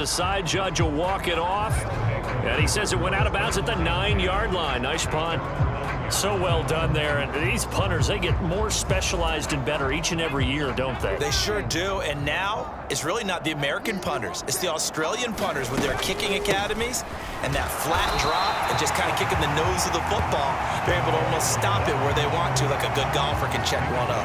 The side judge will walk it off, and he says it went out of bounds at the 9-yard line. Nice punt. So well done there. And these punters, they get more specialized and better each and every year, don't they? They sure do. And now it's really not the American punters. It's the Australian punters with their kicking academies and that flat drop and just kind of kicking the nose of the football. They're able to almost stop it where they want to, like a good golfer can check one up.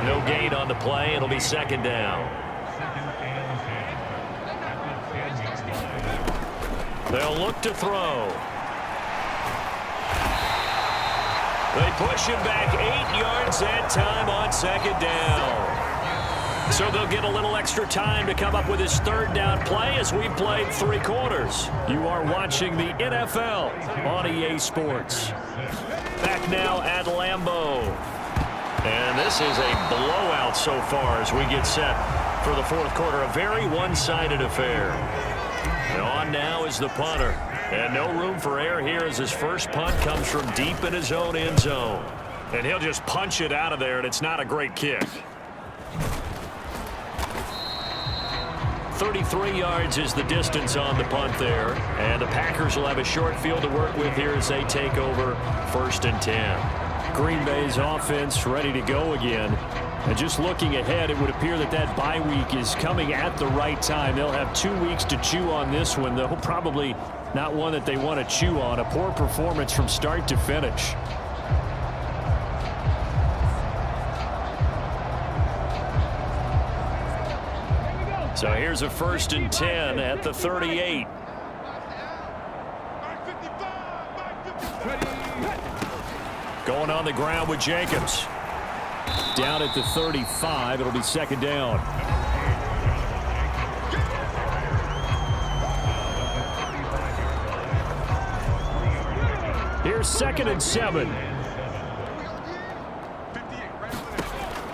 No gain on the play. It'll be second down. They'll look to throw. They push him back 8 yards that time on second down. So they'll get a little extra time to come up with his third down play as we've played 3 quarters. You are watching the NFL on EA Sports. Back now at Lambeau. And this is a blowout so far as we get set for the fourth quarter. A very one-sided affair. And on now is the punter. And no room for error here as his first punt comes from deep in his own end zone. And he'll just punch it out of there, and it's not a great kick. 33 yards is the distance on the punt there. And the Packers will have a short field to work with here as they take over 1st and 10. Green Bay's offense ready to go again. And just looking ahead, it would appear that that bye week is coming at the right time. They'll have 2 weeks to chew on this one, though probably not one that they want to chew on. A poor performance from start to finish. So here's a 1st and 10 at the 38. Going on the ground with Jacobs. Down at the 35, it'll be second down. Here's 2nd and 7.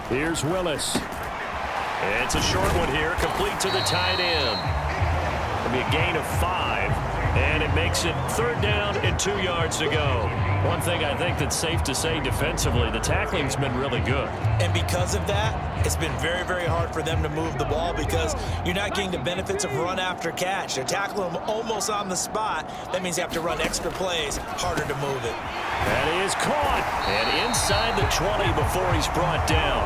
Here's Willis. And it's a short one here, complete to the tight end. It'll be a gain of 5, and it makes it 3rd down and 2 yards to go. One thing I think that's safe to say defensively, the tackling's been really good. And because of that, it's been very, very hard for them to move the ball because you're not getting the benefits of run after catch. They're tackling them almost on the spot. That means they have to run extra plays, harder to move it. That is caught. And inside the 20 before he's brought down.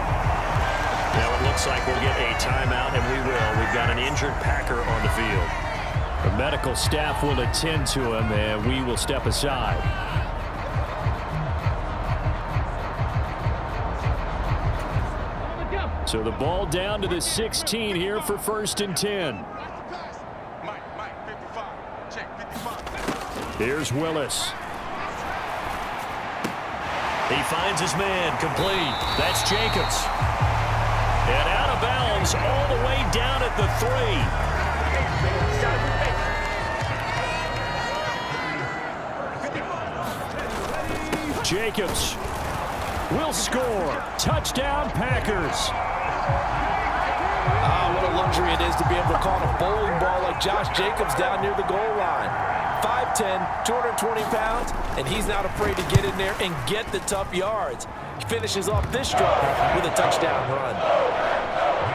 Now it looks like we'll get a timeout, and we will. We've got an injured Packer on the field. The medical staff will attend to him, and we will step aside. So the ball down to the 16 here for 1st and 10. Here's Willis. He finds his man, complete. That's Jacobs. And out of bounds all the way down at the 3. Jacobs will score. Touchdown, Packers. What a luxury it is to be able to call a bowling ball like Josh Jacobs down near the goal line. 5'10", 220 pounds, and he's not afraid to get in there and get the tough yards. He finishes off this drive with a touchdown run.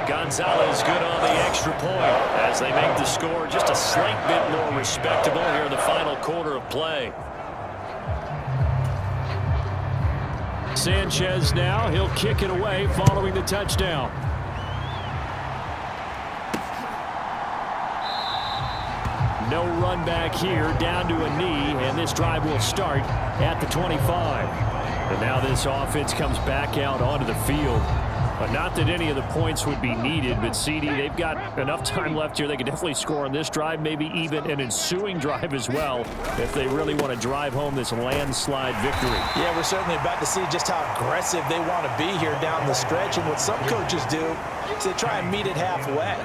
Gonzalez good on the extra point as they make the score just a slight bit more respectable here in the final quarter of play. Sanchez now, he'll kick it away following the touchdown. No run back here, down to a knee, and this drive will start at the 25. And now this offense comes back out onto the field. Not that any of the points would be needed, but CD, they've got enough time left here. They can definitely score on this drive, maybe even an ensuing drive as well, if they really want to drive home this landslide victory. Yeah, we're certainly about to see just how aggressive they want to be here down the stretch. And what some coaches do is they try and meet it halfway,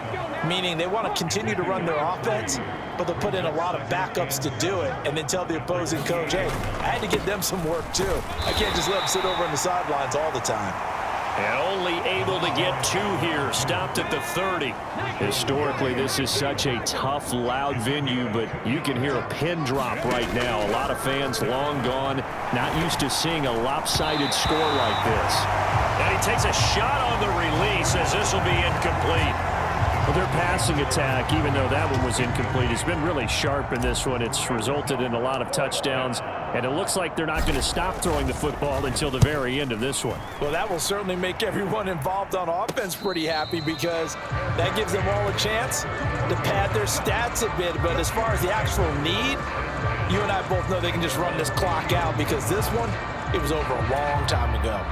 meaning they want to continue to run their offense, but they'll put in a lot of backups to do it and then tell the opposing coach, hey, I had to get them some work too. I can't just let them sit over on the sidelines all the time. And only able to get 2 here, stopped at the 30. Historically, this is such a tough, loud venue, but you can hear a pin drop right now. A lot of fans long gone, not used to seeing a lopsided score like this. And he takes a shot on the release as this will be incomplete. Well, their passing attack, even though that one was incomplete, has been really sharp in this one. It's resulted in a lot of touchdowns, and it looks like they're not going to stop throwing the football until the very end of this one. Well, that will certainly make everyone involved on offense pretty happy because that gives them all a chance to pad their stats a bit. But as far as the actual need, you and I both know they can just run this clock out because this one, it was over a long time ago.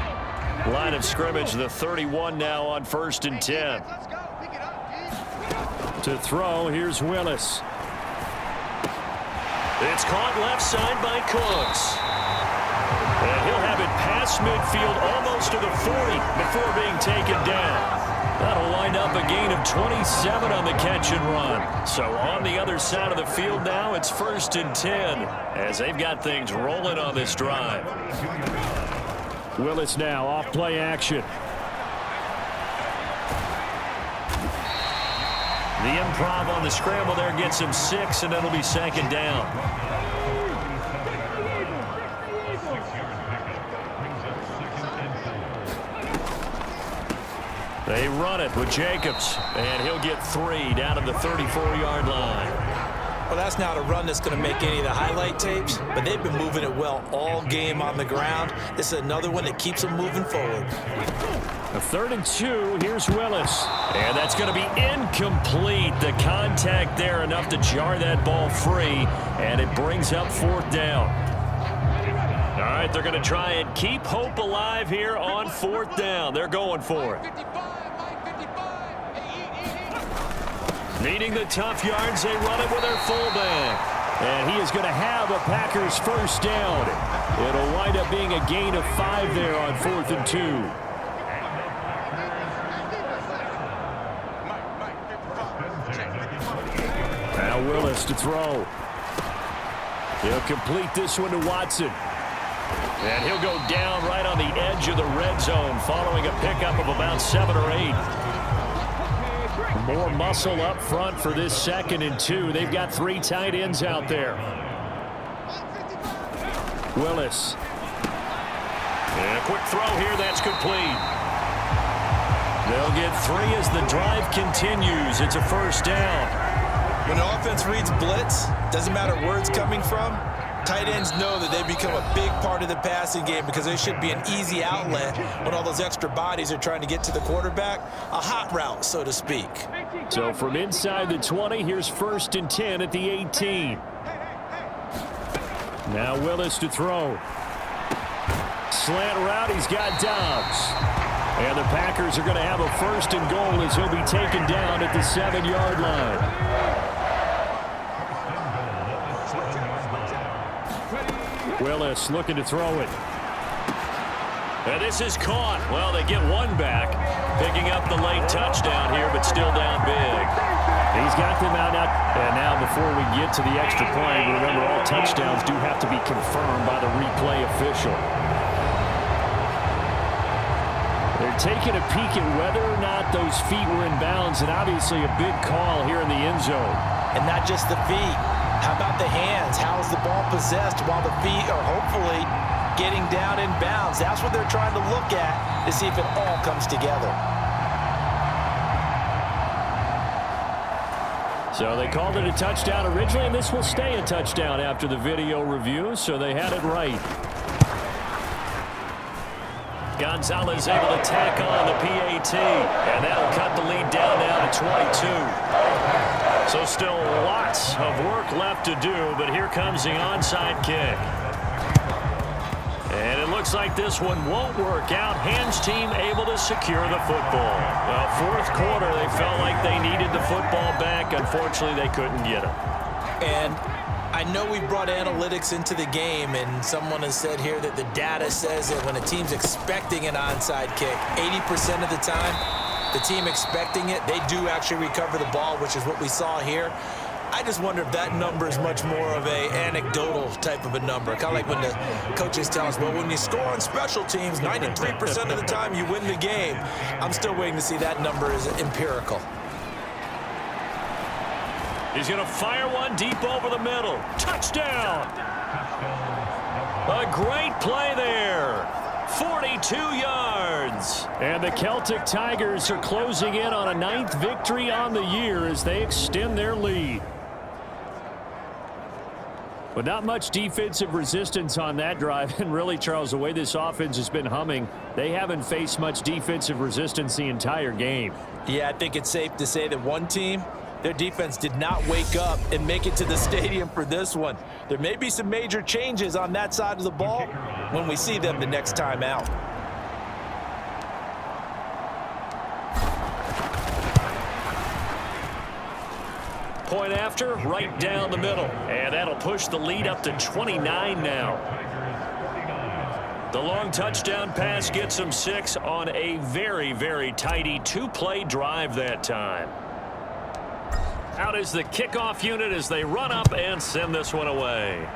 Line of scrimmage, the 31 now on 1st and 10. To throw, here's Willis. It's caught left side by Cooks. And he'll have it past midfield almost to the 40 before being taken down. That'll wind up a gain of 27 on the catch and run. So on the other side of the field now, it's 1st and 10 as they've got things rolling on this drive. Willis now off play action. The improv on the scramble there gets him 6, and it'll be 2nd down. They run it with Jacobs, and he'll get 3 down to the 34-yard line. Well, that's not a run that's going to make any of the highlight tapes, but they've been moving it well all game on the ground. This is another one that keeps them moving forward. A 3rd and 2, here's Willis. And that's going to be incomplete. The contact there enough to jar that ball free, and it brings up 4th down. All right, they're going to try and keep hope alive here on 4th down. They're going for it. Needing the tough yards, they run it with their fullback. And he is going to have a Packers 1st down. It'll wind up being a gain of 5 there on 4th and 2. Now Willis to throw. He'll complete this one to Watson. And he'll go down right on the edge of the red zone following a pickup of about 7 or 8. More muscle up front for this 2nd and 2. They've got 3 tight ends out there. Willis. And a quick throw here. That's complete. They'll get 3 as the drive continues. It's a 1st down. When the offense reads blitz, doesn't matter where it's coming from, tight ends know that they become a big part of the passing game because they should be an easy outlet when all those extra bodies are trying to get to the quarterback. A hot route, so to speak. So from inside the 20, here's 1st and 10 at the 18. Now Willis to throw. Slant route, he's got Dobbs. And the Packers are going to have a 1st and goal as he'll be taken down at the 7-yard line. Willis looking to throw it. And this is caught. Well, they get 1 back. Picking up the late touchdown here, but still down big. He's got them out now. And now before we get to the extra point, remember all touchdowns do have to be confirmed by the replay official. They're taking a peek at whether or not those feet were in bounds, and obviously a big call here in the end zone. And not just the feet. How about the hands? How is the ball possessed while the feet are hopefully getting down in bounds? That's what they're trying to look at to see if it all comes together. So they called it a touchdown originally, and this will stay a touchdown after the video review, so they had it right. Gonzalez able to tack on the PAT, and that'll cut the lead down now to 22. So still lots of work left to do, but here comes the onside kick. And it looks like this one won't work out. Hands team able to secure the football. Well, 4th quarter, they felt like they needed the football back. Unfortunately, they couldn't get it. And I know we brought analytics into the game, and someone has said here that the data says that when a team's expecting an onside kick, 80% of the time, the team expecting it, they do actually recover the ball, which is what we saw here. I just wonder if that number is much more of a anecdotal type of a number. Kind of like when the coaches tell us, well, when you score on special teams, 93% of the time you win the game. I'm still waiting to see that number is empirical. He's going to fire one deep over the middle. Touchdown! A great play there. 42 yards. yards. And the Celtic Tigers are closing in on a 9th victory on the year as they extend their lead. But not much defensive resistance on that drive. And really, Charles, the way this offense has been humming, they haven't faced much defensive resistance the entire game. Yeah, I think it's safe to say that one team, their defense did not wake up and make it to the stadium for this one. There may be some major changes on that side of the ball when we see them the next time out. Point after, right down the middle. And that'll push the lead up to 29 now. The long touchdown pass gets them 6 on a very, very tidy 2-play drive that time. Out is the kickoff unit as they run up and send this one away.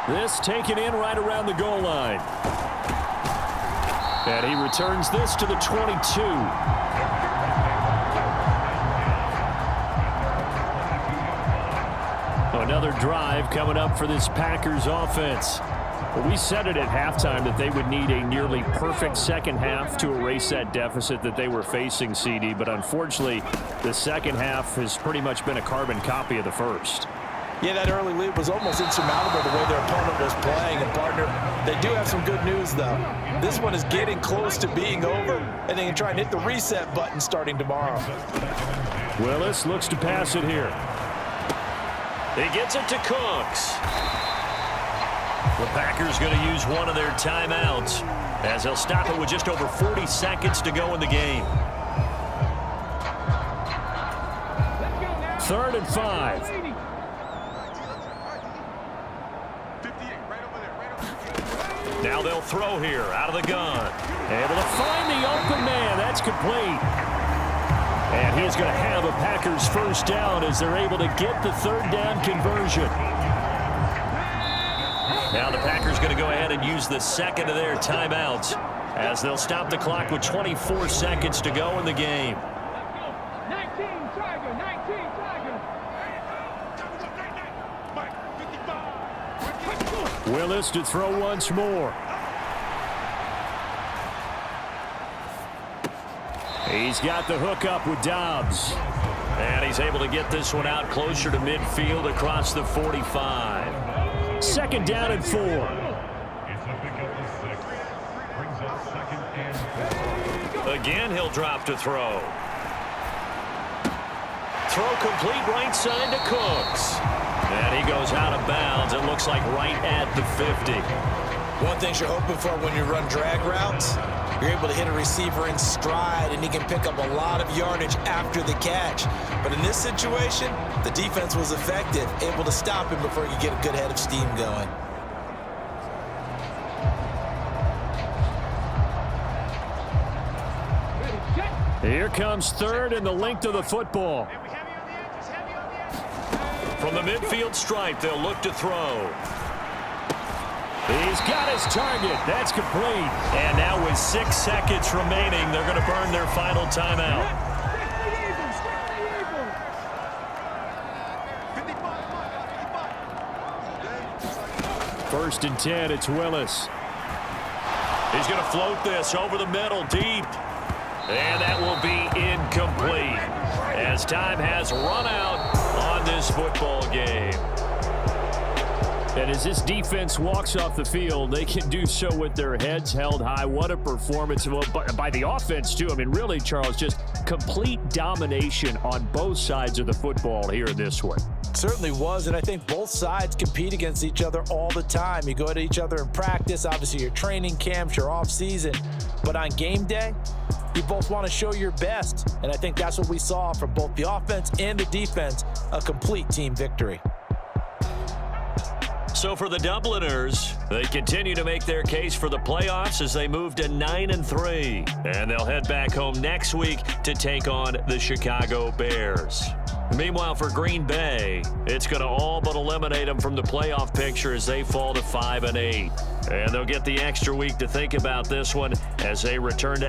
This taken in right around the goal line. And he returns this to the 22. Another drive coming up for this Packers offense. Well, we said it at halftime that they would need a nearly perfect second half to erase that deficit that they were facing, CD. But unfortunately, the second half has pretty much been a carbon copy of the first. Yeah, that early lead was almost insurmountable the way their opponent was playing. And, partner, they do have some good news, though. This one is getting close to being over, and they can try and hit the reset button starting tomorrow. Willis looks to pass it here. He gets it to Cooks. The Packers going to use one of their timeouts as they'll stop it with just over 40 seconds to go in the game. 3rd and 5. Now they'll throw here out of the gun. Able to find the open man. That's complete. And he's going to have a Packers first down as they're able to get the 3rd down conversion. Now the Packers going to go ahead and use the second of their timeouts as they'll stop the clock with 24 seconds to go in the game. 19 Tiger. Willis to throw once more. He's got the hook up with Dobbs. And he's able to get this one out closer to midfield across the 45. 2nd down and 4. Again, he'll drop to throw. Throw complete right side to Cooks. And he goes out of bounds. It looks like right at the 50. One thing you're hoping for when you run drag routes, you're able to hit a receiver in stride, and he can pick up a lot of yardage after the catch. But in this situation, the defense was effective, able to stop him before he could get a good head of steam going. Here comes 3rd and the length of the football. From the midfield stripe, they'll look to throw. He's got his target. That's complete. And now with 6 seconds remaining, they're going to burn their final timeout. 1st and 10, it's Willis. He's going to float this over the middle deep. And that will be incomplete as time has run out on this football game. And as this defense walks off the field, they can do so with their heads held high. What a performance by the offense, too. I mean, really, Charles, just complete domination on both sides of the football here in this one. Certainly was, and I think both sides compete against each other all the time. You go at each other in practice, obviously your training camps, your off-season. But on game day, you both want to show your best. And I think that's what we saw from both the offense and the defense, a complete team victory. So for the Dubliners, they continue to make their case for the playoffs as they move to 9-3. And they'll head back home next week to take on the Chicago Bears. Meanwhile, for Green Bay, it's going to all but eliminate them from the playoff picture as they fall to 5-8. And they'll get the extra week to think about this one as they return to